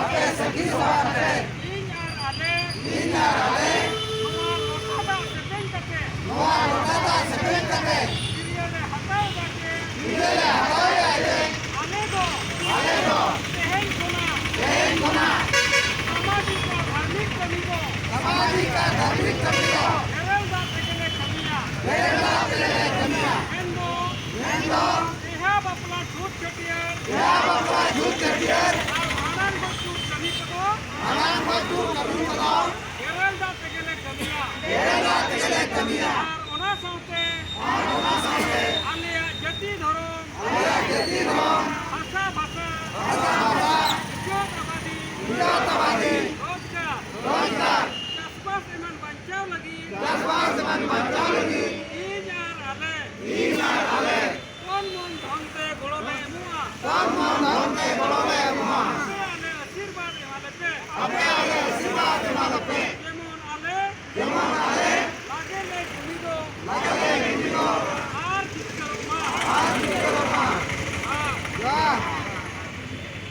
ape segi suarate inyar ale noa lotata sebelum kate kiriyale hataw dake idele hataya ide ale do tehen kona सामाजिक धार्मिक कमी को केरल दा tegele kamiya endo इहा बापला झूठ चटियार आनंद बच्चू कमी को केरल दा tegele kamiya और ओना साथे आलिया जति धरम भाषा इज्जतवादी रोजगार चासबास एमन बचाव लगी इन्यार आले कौन मन धनते गोड़ो दे मुआ